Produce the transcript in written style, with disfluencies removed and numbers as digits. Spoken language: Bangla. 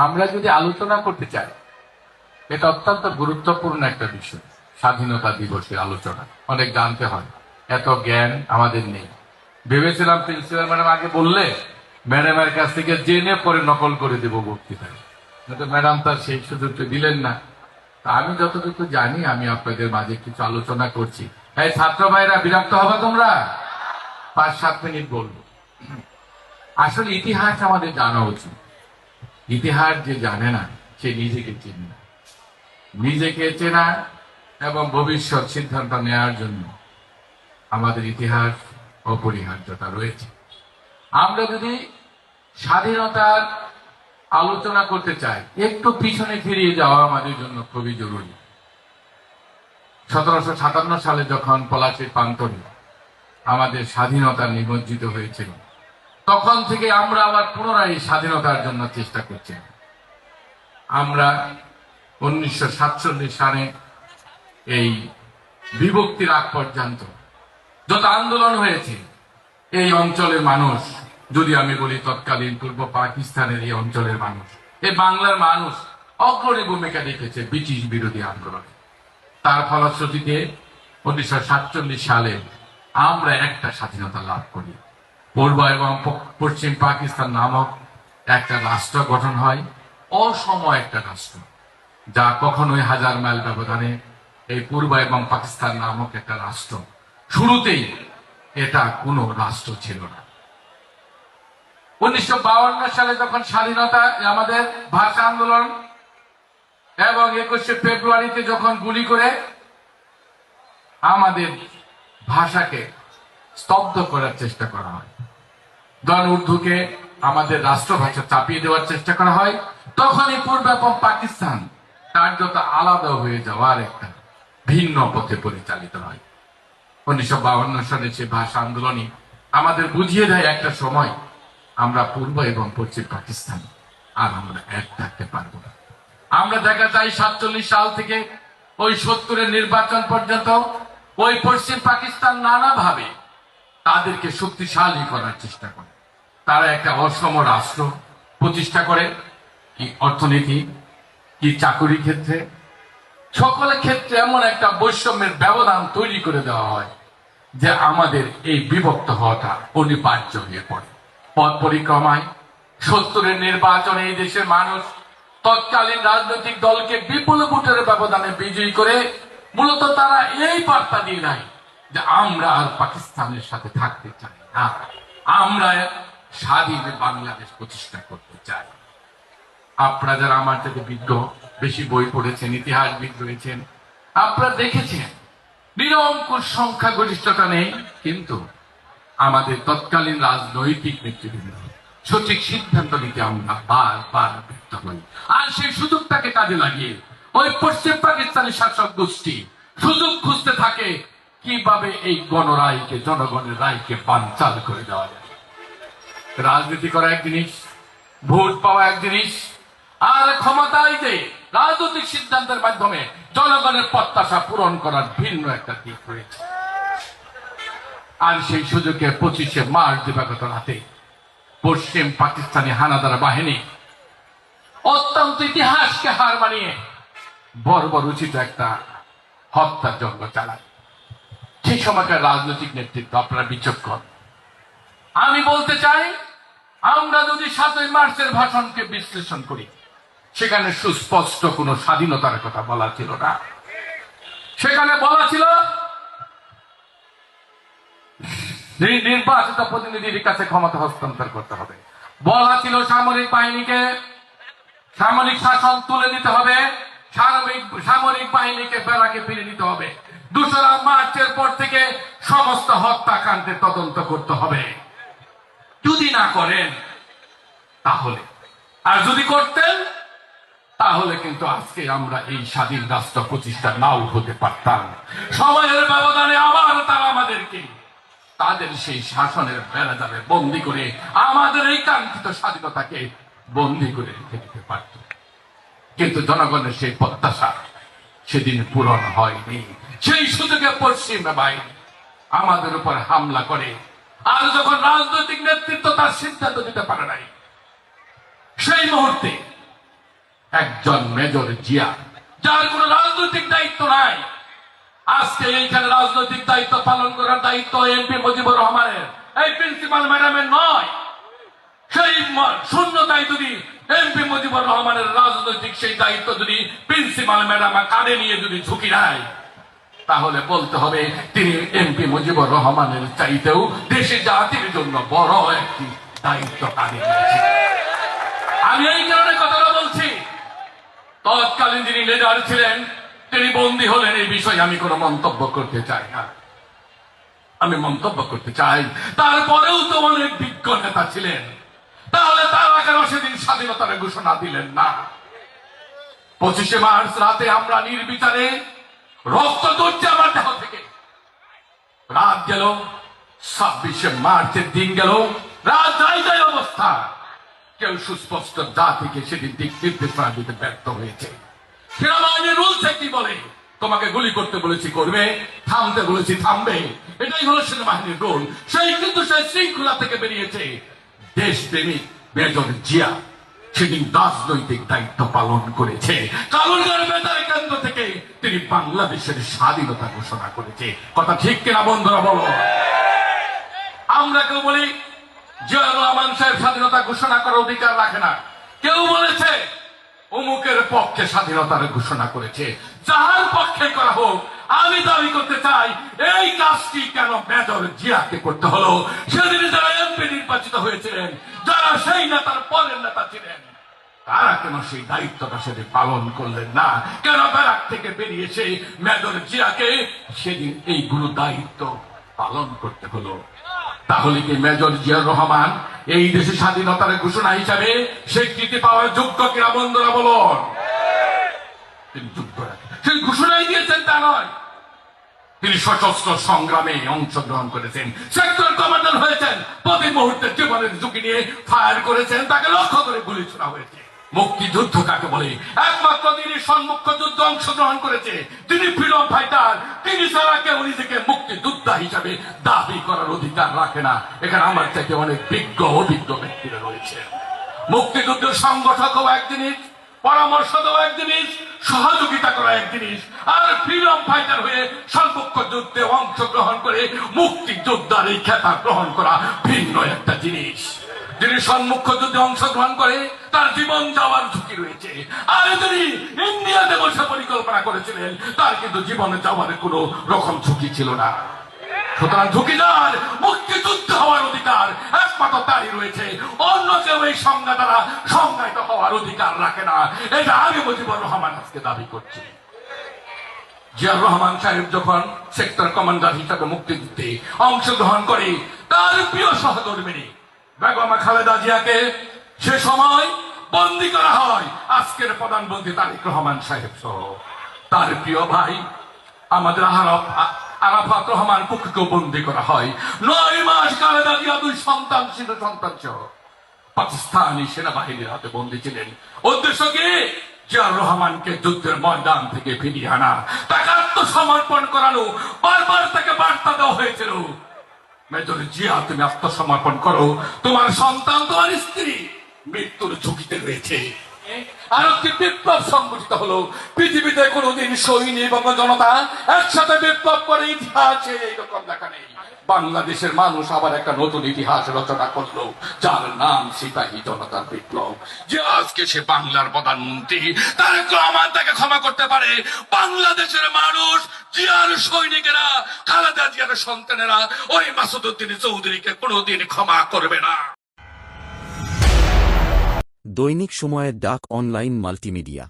আমরা যদি আলোচনা করতে চাই, এটা অত্যন্ত গুরুত্বপূর্ণ একটা বিষয়। স্বাধীনতা দিবসের আলোচনা অনেক জানতে হয়, এত জ্ঞান আমাদের নেই। ভেবেছিলাম প্রিন্সিপাল ম্যাডাম আগে বললে ম্যাডামের কাছ থেকে জেনে পরে নকল করে দেব বক্তৃতায়, কিন্তু ম্যাডাম তার সেই সুযোগটা দিলেন না। আমি যতটুকু জানি আমি আপনাদের মাঝে কিছু আলোচনা করছি। এই ছাত্র ভাইরা বিরক্ত হবে তোমরা? 5-7 মিনিট বলবো। আসলে ইতিহাস আমাদের জানা উচিত। ইতিহাস যে জানে না সে নিজেকে চেনে না। নিজেকে চেনা এবং ভবিষ্যৎ সিদ্ধান্ত নেওয়ার জন্য আমাদের ইতিহাস অপরিহার্যতা রয়েছে। আমরা যদি স্বাধীনতার আলোচনা করতে চাই, একটু পিছনে ফিরিয়ে যাওয়া আমাদের জন্য খুবই জরুরি। 1757 সালে যখন পলাশীর প্রান্তরে আমাদের স্বাধীনতা নিমজ্জিত হয়েছিল, তখন থেকে আমরা আবার পুনরায় স্বাধীনতার জন্য চেষ্টা করছি। আমরা 1947 সালে এই বিভক্তির আগ পর্যন্ত যত আন্দোলন হয়েছে, এই অঞ্চলের মানুষ, যদি আমি বলি তৎকালীন পূর্ব পাকিস্তানের এই অঞ্চলের মানুষ, এই বাংলার মানুষ অগ্রণী ভূমিকা রেখেছে ব্রিটিশ বিরোধী আন্দোলনে। তার ফলশ্রুতিতে 1947 সালে আমরা একটা স্বাধীনতা লাভ করি। পূর্ব এবং পশ্চিম পাকিস্তান নামক একটা রাষ্ট্র গঠন হয়, অসম একটা রাষ্ট্র, যা কখনোই 1000 মাইল ব্যবধানে এই পূর্ব এবং পাকিস্তান নামক একটা রাষ্ট্র, শুরুতেই এটা কোনো রাষ্ট্র ছিল না। 1952 সালে যখন স্বাধীনতা, আমাদের ভাষা আন্দোলন, এবং 21শে ফেব্রুয়ারিতে যখন গুলি করে আমাদের ভাষাকে স্তব্ধ করার চেষ্টা করা হয়, জন উর্দুকে আমাদের রাষ্ট্রভাষা চাপিয়ে দেওয়ার চেষ্টা করা হয়, তখনই পূর্ব এবং পাকিস্তান কার্যত আলাদা হয়ে যাওয়ার একটা ভিন্ন পথে পরিচালিত হয়। 1952 সালে সে ভাষা আন্দোলনই আমাদের বুঝিয়ে দেয় একটা সময় আমরা পূর্ব এবং পশ্চিম পাকিস্তান আর আমরা এক থাকতে পারবো না। আমরা দেখা যায় 47 সাল থেকে ওই 70-এর নির্বাচন পর্যন্ত ওই পশ্চিম পাকিস্তান নানাভাবে তাদেরকে শক্তিশালী করার চেষ্টা করে। তারা একটা অসম রাষ্ট্র প্রতিষ্ঠা করে, কি অর্থনীতি, কি চাকরি ক্ষেত্রে, সকল ক্ষেত্রে এমন একটা বৈষম্যের ব্যবধান তৈরি করে দেওয়া হয় যে আমাদের এই বিভক্ত হওয়াটা অনিবার্য হয়ে পড়ে। পথ পরিক্রমায় 70-এর নির্বাচনে এই দেশের মানুষ তৎকালীন রাজনৈতিক দলকে বিপুল ভোটের ব্যবধানে বিজয়ী করে মূলত তারা এই বার্তা দিয়ে দেয় যে আমরা আর পাকিস্তানের সাথে থাকতে চাই না, আমরা স্বাধীন বাংলাদেশ প্রতিষ্ঠা করতে চাই। আপনারা যারা আমার থেকে বিজ্ঞ, বেশি বই পড়েছেন, ইতিহাসবিদ রয়েছেন, আপনারা দেখেছেন নিরঙ্কুশ সংখ্যা গরিষ্ঠতা নেই, কিন্তু আমাদের তৎকালীন রাজনৈতিক নেতৃবৃন্দ সঠিক সিদ্ধান্ত নিতে আমরা বারবার ব্যর্থ হই। আর সেই সুযোগটাকে কাজে লাগিয়ে ওই পশ্চিম পাকিস্তানি শাসক গোষ্ঠী সুযোগ খুঁজতে থাকে কিভাবে এই গণরায়কে, জনগণের রায়কে বানচাল করে দেওয়া যায়। রাজনীতি করা এক জিনিস, ভোট পাওয়া এক জিনিস, আর ক্ষমতায় যে রাজনৈতিক সিদ্ধান্তের মাধ্যমে জনগণের প্রত্যাশা পূরণ করার ভিন্ন একটা দিক রয়েছে। আর সেই সুযোগে 25শে মার্চ দিবাগত রাতে পশ্চিম পাকিস্তানি হানাদার বাহিনী অত্যন্ত ইতিহাসকে হার মানিয়ে বর্বরোচিত একটা হত্যাযজ্ঞ চালায়। সেই সময়কার রাজনৈতিক নেতৃত্ব আপনারা বিচক্ষণ। আমি বলতে চাই, আমরা যদি 7ই মার্চের ভাষণকে বিশ্লেষণ করি, সেখানে সুস্পষ্ট কোন স্বাধীনতার কথা বলা ছিল না। সেখানে বলা ছিল নির্বাচিত প্রতিনিধির কাছে ক্ষমতা হস্তান্তর করতে হবে, বলা ছিল সামরিক বাহিনীকে সামরিক শাসন তুলে নিতে হবে, সামরিক বাহিনীকে বেড়াকে ফিরে নিতে হবে, 2রা মার্চের পর থেকে সমস্ত হত্যাকাণ্ডের তদন্ত করতে হবে। যদি না করেন তাহলে, আর যদি করতেন তাহলে কিন্তু আজকে আমরা এই স্বাধীন রাষ্ট্র প্রতিষ্ঠা নাও হতে পারতাম। সময়ের ব্যবধানে আবার তারা আমাদেরকে তাদের সেই শাসনের বেড়াজালে বন্দী করে আমাদের এই কাঙ্ক্ষিত স্বাধীনতাকে বন্দী করে রেখে দিতে পারত। কিন্তু জনগণের সেই প্রত্যাশা সেদিন পূরণ হয়নি। সেই সুযোগে পশ্চিম বাহিনী আমাদের উপর হামলা করে, আর যখন রাজনৈতিক নেতৃত্ব তার সিদ্ধান্ত দিতে পারে নাই, সেই মুহূর্তে একজন মেজর জিয়া, যার কোনো রাজনৈতিক দায়িত্ব নাই। আজকে এইখানে রাজনৈতিক দায়িত্ব পালন করার দায়িত্ব এমপি মুজিবুর রহমানের, এই প্রিন্সিপাল ম্যাডামের নয়। সেই শূন্যতায় যদি এমপি মুজিবুর রহমানের রাজনৈতিক সেই দায়িত্ব যদি প্রিন্সিপাল ম্যাডাম কাঁধে নিয়ে যদি ঝুঁকি নেয়, তাহলে বলতে হবে তিনি এমপি মুজিবুর রহমানের চাইতেও দেশে জাতির জন্য বড় একটি দায়িত্ব কাঁধে নিয়েছে। আমি এই কারণে কথাটা বলছি, তৎকালীন যিনি লিডার ছিলেন তিনি বন্দী হলেন, এই বিষয়ে আমি কোনো মন্তব্য করতে চাই না। আমি মন্তব্য করতে চাই তারপরেও তো অনেক বিজ্ঞ নেতা ছিলেন, তাহলে তারা কেন সেদিন স্বাধীনতার ঘোষণা দিলেন না? 25শে মার্চ রাতে আমরা নির্বিচারে রক্ত ধরছে আমার দেহ থেকে, রাত গেল, 26শে মার্চের দিন গেল, রাত যাই অবস্থা, কেউ সুস্পষ্ট জাতিকে সেদিন দিক নির্দেশনা দিতে ব্যর্থ হয়েছে। সেনাবাহিনীর রুলসে কি বলে? তোমাকে গুলি করতে বলেছি করবে, থামতে বলেছি থামবে, এটাই হলো সেনাবাহিনীর রুল। সেই কিন্তু সেই শৃঙ্খলা থেকে বেরিয়েছে দেশপ্রেমিক মেজর জিয়া, সেদিন রাজনৈতিক দায়িত্ব পালন করেছে। কালুরঘাট বেতার কেন্দ্র থেকে তিনি বাংলাদেশের স্বাধীনতা ঘোষণা করেছে। কথা ঠিক কিনা বন্ধুরা বলো? আমরা কেউ বলি জিয়াউর রহমান সাহেব স্বাধীনতা ঘোষণা করার অধিকার রাখে না, কেউ বলেছে অমুকের পক্ষে স্বাধীনতার ঘোষণা করেছে। যার পক্ষে করা হোক, আমি দাবি করতে চাই এই কাজটি কেন মেজর জিয়াকে করতে হলো? সেদিন যারা এমপি নির্বাচিত হয়েছিলেন, যারা সেই নেতার পরের নেতা ছিলেন, তারা কেন সেই দায়িত্বটা সেদিন পালন করলেন না? কেন ব্যারাক থেকে বেরিয়ে এসে মেজর জিয়াকে সেদিন এই গুরু দায়িত্ব পালন করতে হলো? তাহলে কি মেজর জিয়াউর রহমান এই দেশে স্বাধীনতার ঘোষণা হিসাবে স্বীকৃতি পাওয়ার যোগ্য কিনা বন্ধুরা বলুন? তিনি যোগ্য, সেই ঘোষণাই দিয়েছেন তা নয়, তিনি সশস্ত্র সংগ্রামে অংশগ্রহণ করেছেন, সেক্টর কমান্ডার হয়েছেন, প্রতি মুহূর্তে জীবনের ঝুঁকি নিয়ে ফায়ার করেছেন, তাকে লক্ষ্য করে গুলি ছোড়া হয়েছে। মুক্তিযুদ্ধ কাকে বলে? একমাত্র তিনি সম্মুখ যুদ্ধে অংশগ্রহণ করেছে, তিনি ফ্রিডম ফাইটার, তিনি ছাড়া কেউ নিজেকে মুক্তিযোদ্ধা হিসাবে দাবি করার অধিকার রাখে না। এখানে আমার থেকে অনেক বিজ্ঞ অভিজ্ঞ ব্যক্তিরা রয়েছে। মুক্তিযুদ্ধের সংগঠকও এক জিনিস, পরামর্শ দেওয়া এক জিনিস, সহযোগিতা করা এক জিনিস, আর ফ্রিডম ফাইটার হয়ে সম্মুখ যুদ্ধে অংশগ্রহণ করে মুক্তিযোদ্ধার এই খেতাব গ্রহণ করা ভিন্ন একটা জিনিস। যিনি সম্মুখ যুদ্ধে অংশগ্রহণ করে তার জীবন যাওয়ার ঝুঁকি রয়েছে, আর তিনি ইন্ডিয়াতে বসে পরিকল্পনা করেছিলেন, তার কিন্তু জীবনে যাওয়ার কোনো রকম ঝুঁকি ছিল না। সুতরাং ঝুঁকিদার মুক্তিযুদ্ধ হওয়ার অধিকার একমাত্র তারই রয়েছে, অন্য কেউ এই সংজ্ঞা দ্বারা সংজ্ঞায়িত হওয়ার অধিকার রাখে না। এটা আমি মুজিবুর রহমান আজকে দাবি করছি। জিয়াউর রহমান সাহেব যখন সেক্টর কমান্ডার হিসাবে মুক্তিযুদ্ধে অংশগ্রহণ করে, তার প্রিয় সহধর্মিণী বেগম খালেদা জিয়াকে সে সময় বন্দী করা হয়, আজকের প্রধানমন্ত্রী তারেক রহমান সাহেব সহ। তার প্রিয় ভাই আমাদের আরাফাত রহমান কুকুরকেও বন্দী করা হয়। 9 মাস খালেদা জিয়া 2 সন্তান সহ পাকিস্তানি সেনাবাহিনীর হাতে বন্দী ছিলেন। উদ্দেশ্য কি? জিয়াউর রহমানকে যুদ্ধের ময়দান থেকে ফিরিয়ে আনা, তাকে আত্মসমর্পণ করানো। বারবার তাকে বার্তা দেওয়া হয়েছিল, মেজর জিয়া তুমি আত্মসমর্পণ করো, তোমার সন্তান তোমার স্ত্রী মৃত্যুর ঝুঁকিতে রয়েছে। আর একটি বিপ্লব সংগঠিত হলো। পৃথিবীতে কোনোদিন সৈনিক এবং জনতা একসাথে বিপ্লব করে ইতিহাসে এইরকম দেখা নেই। বাংলাদেশের মানুষ আবার একটা নতুন ইতিহাস রচনা করলো, যার নাম সিপাহী জনতার বিপ্লব। যে আজকে সে বাংলার প্রধানমন্ত্রী, তারেক রহমান তাকে ক্ষমা করতে পারে। বাংলাদেশের মানুষ, জিয়ার সৈনিকেরা, খালেদা জিয়ার সন্তানেরা ওই মাসুদউদ্দিন চৌধুরীকে কোনোদিন ক্ষমা করবে না। দৈনিক সময়ের ডাক অনলাইন মাল্টিমিডিয়া।